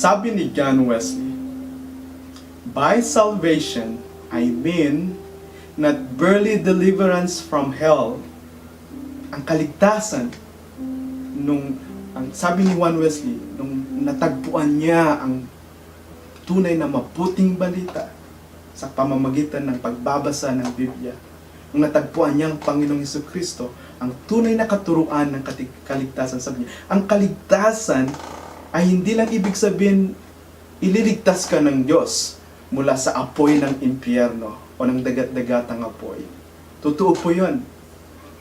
Sabi ni John Wesley, by salvation, I mean not barely deliverance from hell. Ang kaligtasan, sabi ni Juan Wesley, nung natagpuan niya ang tunay na mabuting balita sa pamamagitan ng pagbabasa ng Biblia, nung natagpuan niya ang Panginoong Hesukristo, ang tunay na katuruan ng kaligtasan, sabi niya, ang kaligtasan ay hindi lang ibig sabihin ililigtas ka ng Diyos mula sa apoy ng impyerno o ng dagat-dagatang apoy. Totoo po yun.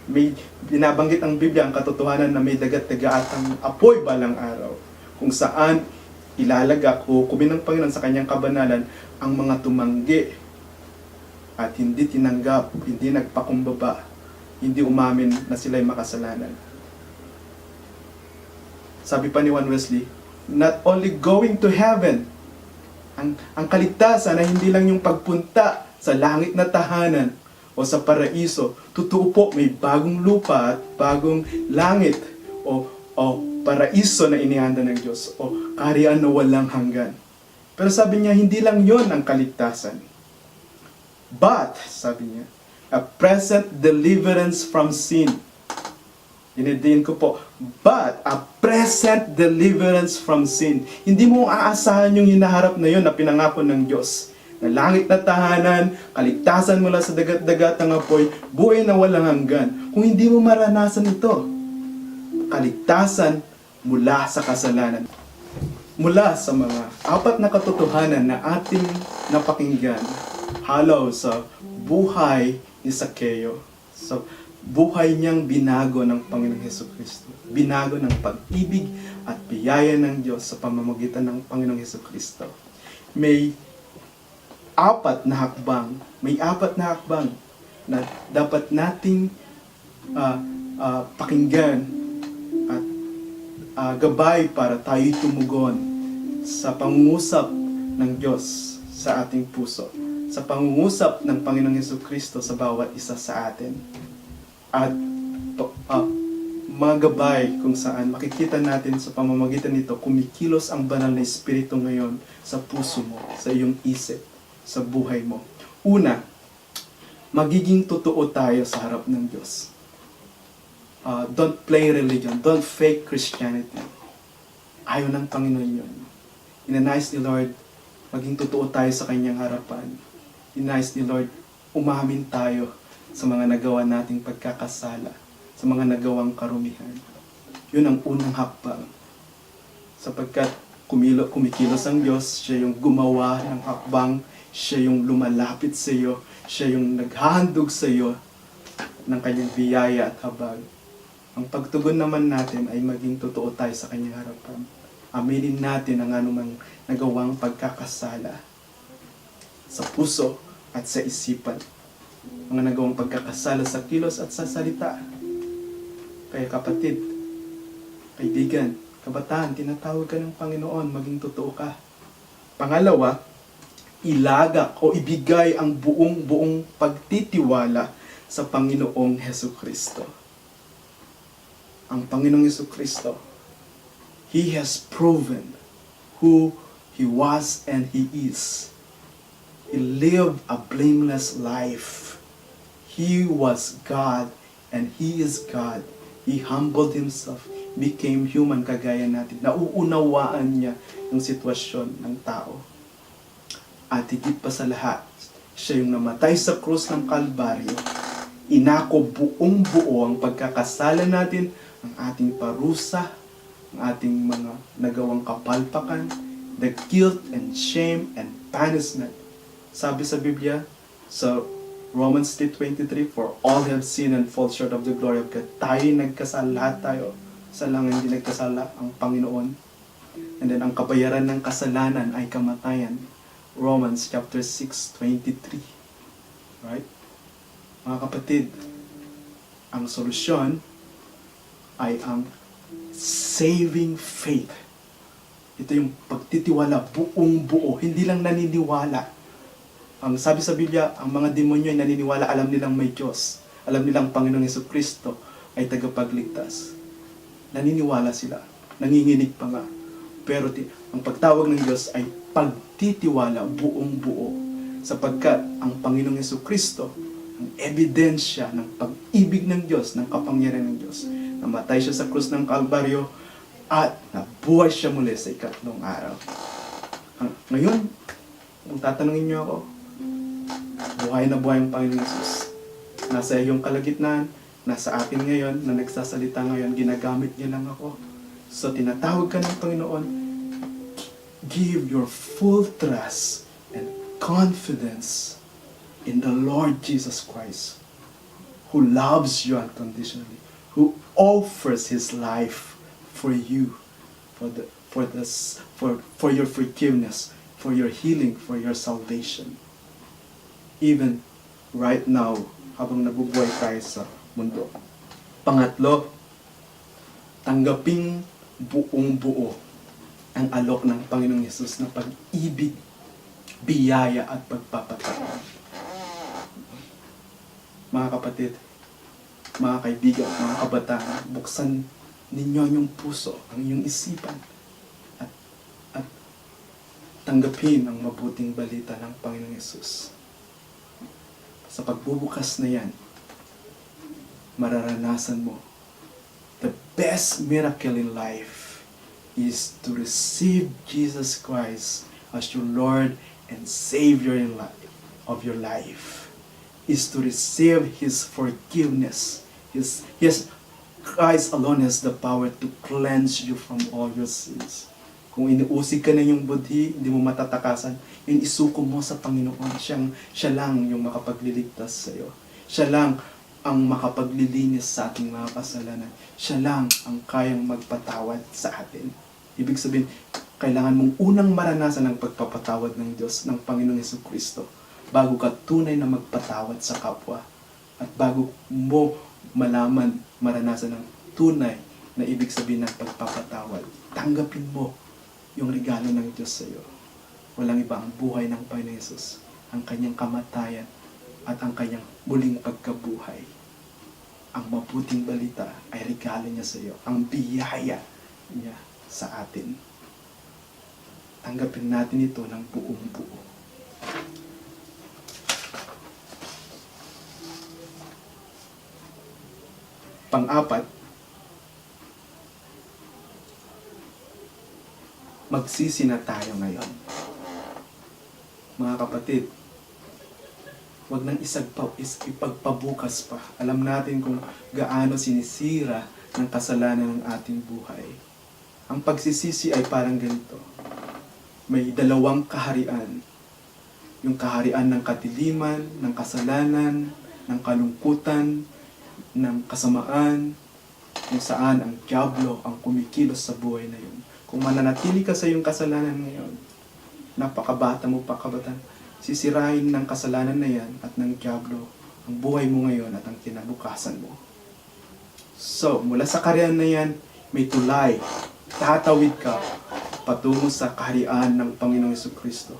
May binabanggit ang Biblia ang katotohanan na may dagat-dagatang apoy balang araw kung saan ilalagak o kumin ng Panginoon sa kanyang kabanalan ang mga tumanggi at hindi tinanggap, hindi nagpakumbaba, hindi umamin na sila'y makasalanan. Sabi pa ni Juan Wesley, not only going to heaven, ang kaligtasan ay hindi lang yung pagpunta sa langit na tahanan o sa paraiso. Totoo po, may bagong lupa at bagong langit o paraiso na inihanda ng Diyos o kaharian na walang hanggan. Pero sabi niya, hindi lang yon ang kaligtasan. But, sabi niya, a present deliverance from sin. Dinidiin ko po, but a present deliverance from sin. Hindi mo aasahan yung hinaharap na yun na pinangako ng Diyos. Na langit na tahanan, kaligtasan mula sa dagat-dagatang apoy, buhay na walang hanggan. Kung hindi mo maranasan ito, kaligtasan mula sa kasalanan. Mula sa mga apat na katotohanan na ating napakinggan, halaw sa buhay ni Zaccheo. So, buhay niyang binago ng Panginoong Hesukristo. Binago ng pag-ibig at biyaya ng Diyos sa pamamagitan ng Panginoong Hesukristo. May apat na hakbang na dapat nating pakinggan at gabay para tayo tumugon sa pangungusap ng Diyos sa ating puso, sa pangungusap ng Panginoong Hesukristo sa bawat isa sa atin. At magabay kung saan makikita natin sa pamamagitan nito kumikilos ang banal na Espiritu ngayon sa puso mo, sa iyong isip, sa buhay mo. Una, magiging totoo tayo sa harap ng Diyos. Don't play religion. Don't fake Christianity. Ayaw ng Panginoon yun. Inanais ni Lord, maging totoo tayo sa Kanyang harapan. Inanais ni Lord, umamin tayo sa mga nagawa nating pagkakasala, sa mga nagawang karumihan. Yun ang unang hakbang. Sapagkat kumikilos ang Diyos, siya yung gumawa ng hakbang, siya yung lumalapit sa iyo, siya yung naghahandog sa iyo ng kanyang biyaya at habag. Ang pagtugon naman natin ay maging totoo tayo sa kanyang harapan. Aminin natin ang anumang nagawang pagkakasala sa puso at sa isipan. Mga nagawang pagkakasala sa kilos at sa salita. Kaya kapatid, kaibigan, kabataan, tinatawag ka ng Panginoon, maging totoo ka. Pangalawa, ilagak o ibigay ang buong pagtitiwala sa Panginoong Hesukristo. Ang Panginoong Hesukristo, He has proven who He was and He is. He lived a blameless life. He was God and He is God. He humbled Himself, became human kagaya natin. Nauunawaan niya yung sitwasyon ng tao. At higit pa sa lahat, siya yung namatay sa krus ng Kalbaryo. Inako buong buo ang pagkakasala natin, ang ating parusa, ang ating mga nagawang kapalpakan, the guilt and shame and punishment. Sabi sa Biblia, sa Romans 3:23, for all have sinned and fall short of the glory of God. Tayo nagkasala, lahat tayo. Sa lang hindi nagkasala ang Panginoon. And then ang kabayaran ng kasalanan ay kamatayan. Romans chapter 6:23. Right? Mga kapatid, ang solusyon ay ang saving faith. Ito yung pagtitiwala buong buo, hindi lang naniniwala. Ang sabi sa Biblia, ang mga demonyo ay naniniwala, alam nilang may Diyos. Alam nilang Panginoong Hesukristo ay tagapagligtas. Naniniwala sila. Nanginginig pa nga. Pero Ang pagtawag ng Diyos ay pagtitiwala buong buo, sapagkat ang Panginoong Jesucristo, ang ebidensya ng pag-ibig ng Diyos, ng kapangyarihan ng Diyos. Namatay siya sa krus ng Kalbaryo at nabuhay siya muli sa ikatlong araw. Ngayon, kung tatanungin niyo ako, buhay na buhay ang Panginoong Yesus. Nasa iyong kalagitnaan, nasa akin ngayon, na nagsasalita ngayon, ginagamit niya lang ako. So, tinatawag ka ng Panginoon, give your full trust and confidence in the Lord Jesus Christ, who loves you unconditionally, who offers His life for you, for your forgiveness, for your healing, for your salvation. Even right now, habang nabubuhay tayo sa mundo. Pangatlo, tanggaping buong buo ang alok ng Panginoong Yesus na pag-ibig, biyaya at pagpapatawad. Mga kapatid, mga kaibigan, mga kabataan, buksan ninyo ang iyong puso, ang iyong isipan, at tanggapin ang mabuting balita ng Panginoong Yesus. Sa pagbubukas na yan, mararanasan mo the best miracle in life is to receive Jesus Christ as your Lord and Savior of your life. Is to receive His forgiveness. Christ alone has the power to cleanse you from all your sins. Kung inuusig ka na yung budhi, hindi mo matatakasan, yun isuko mo sa Panginoon. Siya lang yung makapagliligtas sa iyo. Siya lang ang makapaglilinis sa ating mga kasalanan. Siya lang ang kayang magpatawad sa atin. Ibig sabihin, kailangan mong unang maranasan ang pagpapatawad ng Diyos, ng Panginoong Jesucristo, bago ka tunay na magpatawad sa kapwa. At bago mo maranasan ang tunay na ibig sabihin ng pagpapatawad, tanggapin mo yung regalo ng Diyos sa iyo. Walang iba ang buhay ng Panginoon Yesus, ang kanyang kamatayan at ang kanyang muling pagkabuhay. Ang mabuting balita ay regalo niya sa iyo, ang biyaya niya sa atin. Tanggapin natin ito ng buong buo. Pang-apat, magsisi na tayo ngayon. Mga kapatid, huwag nang ipagpabukas pa. Alam natin kung gaano sinisira ng kasalanan ng ating buhay. Ang pagsisisi ay parang ganito. May dalawang kaharian. Yung kaharian ng katiliman, ng kasalanan, ng kalungkutan, ng kasamaan, kung saan ang dyablo ang kumikilos sa buhay na yun. Kung mananatili ka sa iyong kasalanan ngayon, napakabata mo pa, kabataan, sisirain ng kasalanan na yan at ng dyablo ang buhay mo ngayon at ang kinabukasan mo. So, mula sa kaharian na yan, may tulay. Tatawid ka patungo sa kaharian ng Panginoong Jesucristo.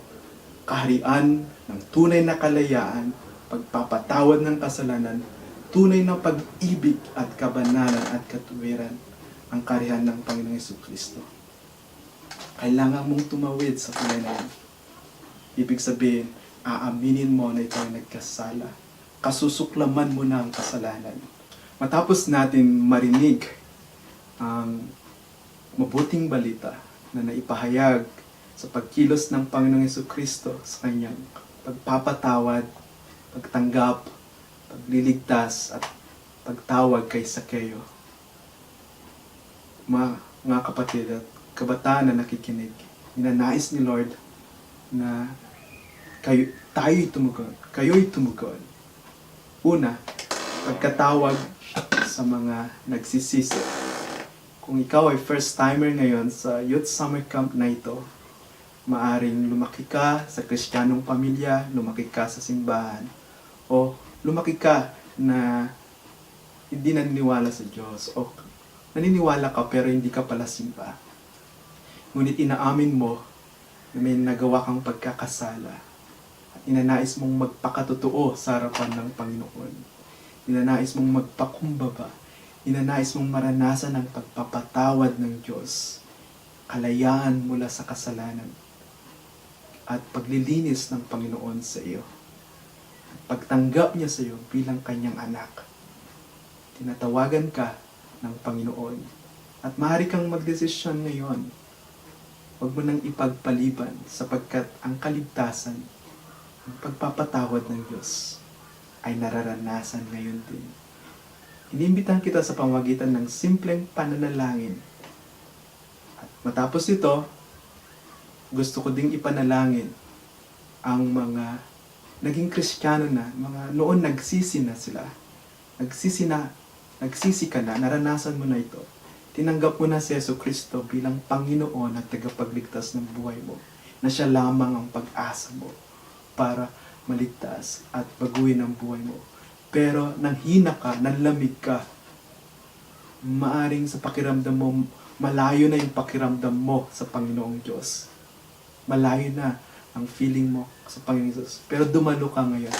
Kaharian ng tunay na kalayaan, pagpapatawad ng kasalanan, tunay na pag-ibig at kabanalan at katuwiran, ang kaharian ng Panginoong Jesucristo. Kailangan mong tumawid sa tulay na yan. Ibig sabihin, aaminin mo na ikaw ay nagkasala. Kasusuklaman mo na ang kasalanan. Matapos natin marinig ang mabuting balita na naipahayag sa pagkilos ng Panginoong Jesucristo sa kanyang pagpapatawad, pagtanggap, pagliligtas at pagtawag kay Sakeo. Mga kapatid at kabataan na nakikinig, ninanais ni Lord na kayo'y tumugon. Una, pagkatawag sa mga nagsisisi. Kung ikaw ay first timer ngayon sa youth summer camp na ito, maaring lumaki ka sa Kristiyanong pamilya, lumaki ka sa simbahan, o lumaki ka na hindi naniniwala sa Diyos, o naniniwala ka pero hindi ka pala simba. Ngunit inaamin mo na may nagawa kang pagkakasala at inanais mong magpakatotoo sa harapan ng Panginoon. Inanais mong magpakumbaba. Inanais mong maranasan ang pagpapatawad ng Diyos. kalayaan mula sa kasalanan at paglilinis ng Panginoon sa iyo. Pagtanggap niya sa iyo bilang kanyang anak. Tinatawagan ka ng Panginoon. At maaari kang magdesisyon ngayon. Huwag mo nang ipagpaliban sapagkat ang kaligtasan, ang pagpapatawad ng Diyos ay nararanasan ngayon din. Iniimbitahan kita sa pamamagitan ng simpleng pananalangin. At matapos ito, gusto ko ding ipanalangin ang mga naging Kristiyano na, mga noon nagsisi na sila. Nagsisi ka na, naranasan mo na ito. Tinanggap mo na si Jesucristo bilang Panginoon at tagapagligtas ng buhay mo, na siya lamang ang pag-asa mo para maligtas at baguhin ang buhay mo. Pero nanghina ka, nanlamig ka, maaring sa pakiramdam mo, malayo na yung pakiramdam mo sa Panginoong Diyos. Malayo na ang feeling mo sa Panginoong Diyos. Pero dumalo ka ngayon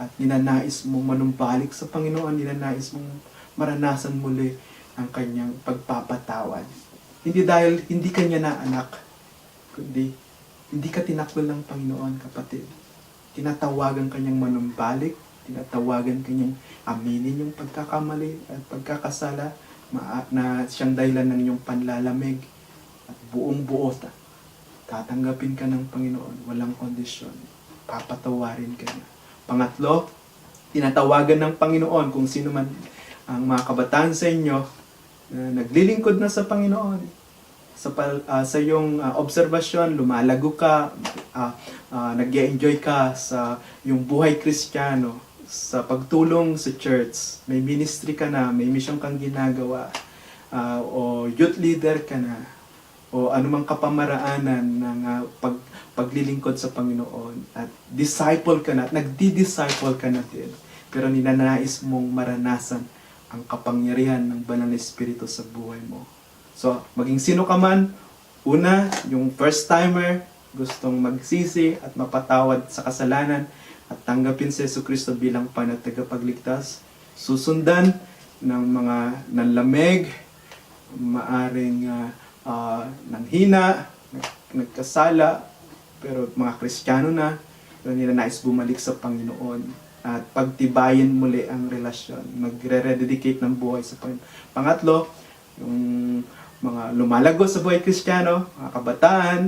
at ninanais mong manumbalik sa Panginoon, ninanais mong maranasan muli ang kanyang pagpapatawad. Hindi dahil hindi ka niya na anak, kundi hindi ka tinakbo ng Panginoon, kapatid. Tinatawagan kanyang manumbalik, tinatawagan kanyang aminin yung pagkakamali at pagkakasala na siyang dahilan ng iyong panlalamig at buong buo tatanggapin ka ng Panginoon, walang kondisyon, papatawarin ka niya. Pangatlo, tinatawagan ng Panginoon kung sino man ang mga kabataan sa inyo na naglilingkod na sa Panginoon. Sa iyong obserbasyon, lumalago ka, nag-enjoy ka sa iyong buhay Kristiyano, sa pagtulong sa church, may ministry ka na, may mission kang ginagawa, o youth leader ka na, o anumang kapamaraanan ng paglilingkod sa Panginoon, at disciple ka na, at nagdi-disciple ka na din, pero ninanais mong maranasan ang kapangyarihan ng Banal na Espiritu sa buhay mo. So, maging sino ka man, una, yung first timer, gustong magsisi at mapatawad sa kasalanan at tanggapin si Jesucristo bilang tagapagligtas, susundan ng mga nanlamig, maaring nanghina, nagkasala, pero mga Kristiyano na, pero ninanais bumalik sa Panginoon at pagtibayin muli ang relasyon, magre-rededicate ng buhay sa Panginoon. Pangatlo, yung mga lumalago sa buhay Kristiyano, mga kabataan,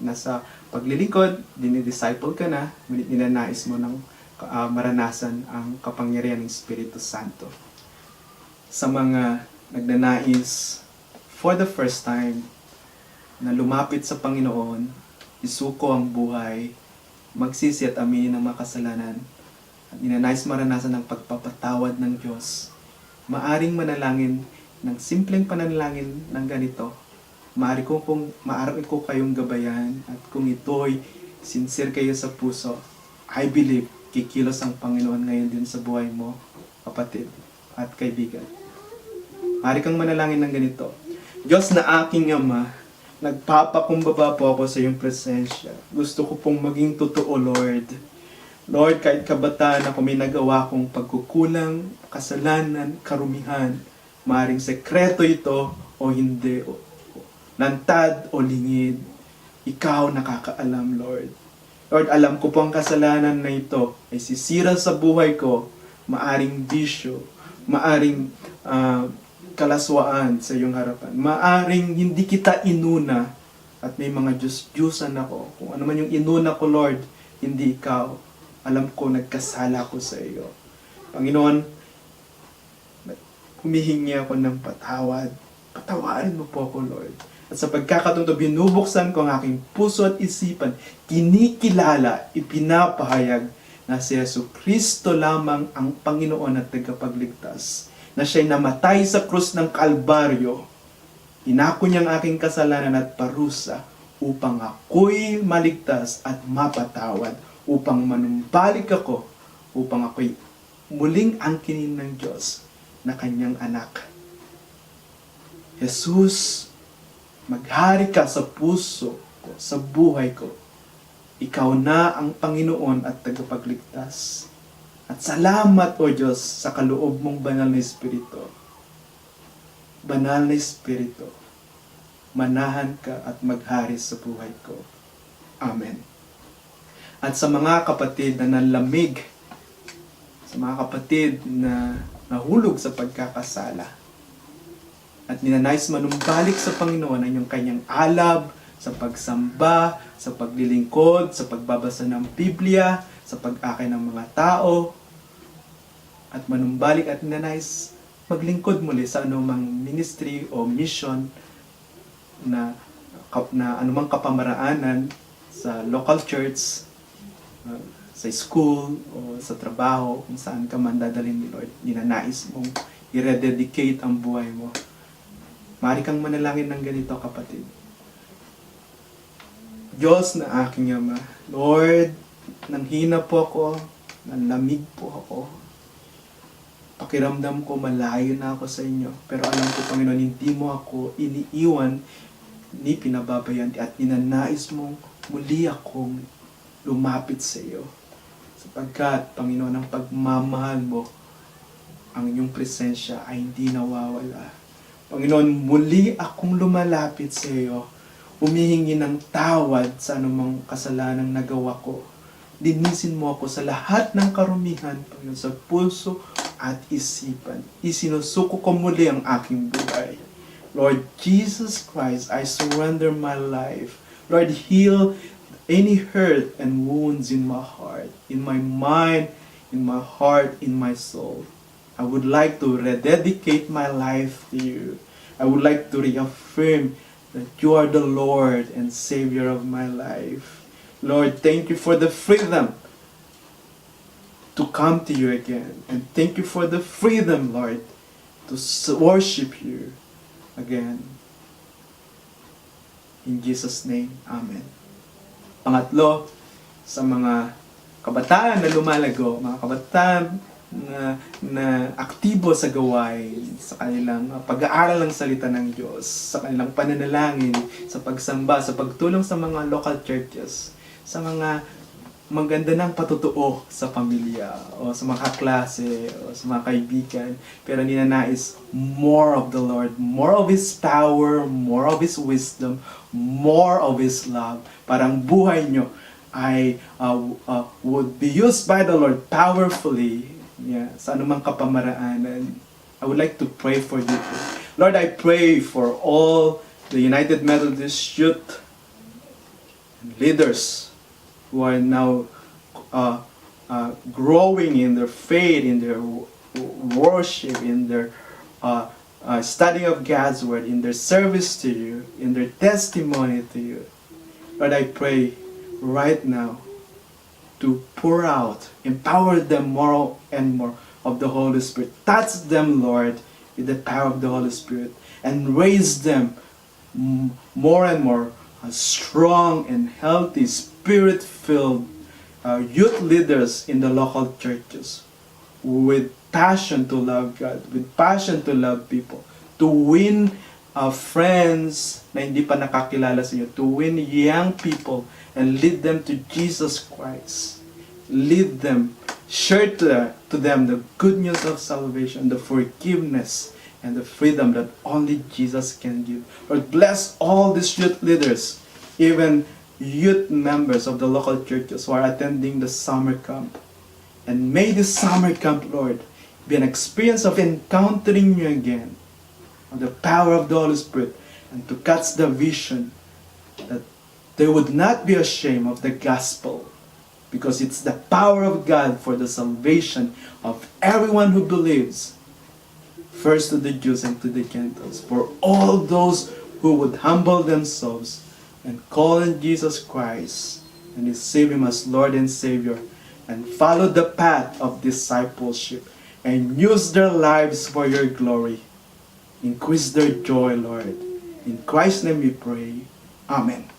nasa paglilingkod, dinidisciple ka na, ninanais mo ng maranasan ang kapangyarihan ng Espiritu Santo. Sa mga nagnanais for the first time na lumapit sa Panginoon, isuko ang buhay, magsisi at aminin ang mga kasalanan, at ninanais maranasan ang pagpapatawad ng Diyos, maaring manalangin ng simpleng pananalangin ng ganito. Maaari ko kayong gabayan, at kung ito'y sincere kayo sa puso, I believe kikilos ang Panginoon ngayon din sa buhay mo, kapatid at kaibigan. Maaari kang manalangin ng ganito: Diyos na aking Ama, nagpapakumbaba po ako sa iyong presensya. Gusto ko pong maging totoo, Lord. Lord, kahit kabataan ako, may nagawa kong pagkukulang, kasalanan, karumihan, maaring sekreto ito o hindi, lantad o lingid, ikaw nakakaalam, Lord. Lord, alam ko po ang kasalanan na ito ay sisira sa buhay ko, maaring bisyo, maaring kalaswaan sa iyong harapan, maaring hindi kita inuna at may mga Diyos-Diyosan ako. Kung ano man yung inuna ko, Lord, hindi ikaw. Alam ko, nagkasala ko sa iyo. Panginoon, humihingi ako ng patawad. Patawarin mo po ako, Lord. At sa pagkakataon ito, binubuksan ko ang aking puso at isipan, kinikilala, ipinapahayag na si Jesucristo lamang ang Panginoon at tagapagligtas, na siya'y namatay sa krus ng Kalbaryo, inako niyang aking kasalanan at parusa upang ako'y maligtas at mapatawad, upang manumbalik ako, upang ako'y muling angkinin ng Diyos na kanyang anak. Jesus, maghari ka sa puso ko, sa buhay ko. Ikaw na ang Panginoon at tagapagligtas. At salamat, O Diyos, sa kaloob mong banal na Espiritu. Banal na Espiritu, manahan ka at maghari sa buhay ko. Amen. At sa mga kapatid na nanlamig, sa mga kapatid na nahulog sa pagkakasala, at ninanais manumbalik sa Panginoon ang yung kanyang alab sa pagsamba, sa paglilingkod, sa pagbabasa ng Biblia, sa pag-akay ng mga tao, at manumbalik at ninanais maglingkod muli sa anumang ministry o mission na anumang kapamaraanan sa local church, sa school, o sa trabaho, kung saan ka man dadalhin ni Lord, ninanais mong i-rededicate ang buhay mo. Maaari kang manalangin ng ganito, kapatid. Diyos na aking Ama, Lord, nanghina po ako, nanlamig po ako, pakiramdam ko malayo na ako sa inyo. Pero alam ko, Panginoon, hindi mo ako iniiwan ni pinababayan at ninanais mong muli akong lumapit sa iyo. Sapagkat, Panginoon, ang pagmamahal mo, ang inyong presensya ay hindi nawawala. Panginoon, muli akong lumalapit sa iyo, humihingi ng tawad sa anumang kasalanang nagawa ko. Linisin mo ako sa lahat ng karumihan, Panginoon, sa puso at isipan. Isinusuko ko muli ang aking buhay. Lord Jesus Christ, I surrender my life. Lord, heal any hurt and wounds in my heart, in my mind, in my heart, in my soul. I would like to rededicate my life to you. I would like to reaffirm that you are the Lord and Savior of my life. Lord, thank you for the freedom to come to you again. And thank you for the freedom, Lord, to worship you again. In Jesus' name, Amen. Pangatlo, sa mga kabataan na lumalago, mga kabataan na aktibo sa gawain, sa kanilang pag-aaral ng salita ng Diyos, sa kanilang pananalangin, sa pagsamba, sa pagtulong sa mga local churches, sa mga maganda ng patutuo sa pamilya, o sa mga klase, o sa mga kaibigan, pero ninanais more of the Lord, more of His power, more of His wisdom, more of His love, parang buhay nyo ay would be used by the Lord powerfully, sa anumang kapamaraanan. I would like to pray for you too. Lord, I pray for all the United Methodist Youth leaders who are now growing in their faith, in their worship, in their study of God's Word, in their service to you, in their testimony to you. Lord, I pray right now to pour out, empower them more and more of the Holy Spirit. Touch them, Lord, with the power of the Holy Spirit, and raise them more and more strong and healthy, Spirit-filled youth leaders in the local churches with passion to love God, with passion to love people, to win friends na hindi pa nakakilala sa inyo, to win young people and lead them to Jesus Christ. Lead them, share to them the good news of salvation, the forgiveness, and the freedom that only Jesus can give. Lord, bless all these youth leaders, even youth members of the local churches who are attending the summer camp. And may this summer camp, Lord, be an experience of encountering you again, of the power of the Holy Spirit, and to catch the vision that they would not be ashamed of the gospel, because it's the power of God for the salvation of everyone who believes, first to the Jews and to the Gentiles, for all those who would humble themselves and call on Jesus Christ and receive Him as Lord and Savior, and follow the path of discipleship and use their lives for your glory. Increase their joy, Lord. In Christ's name we pray. Amen.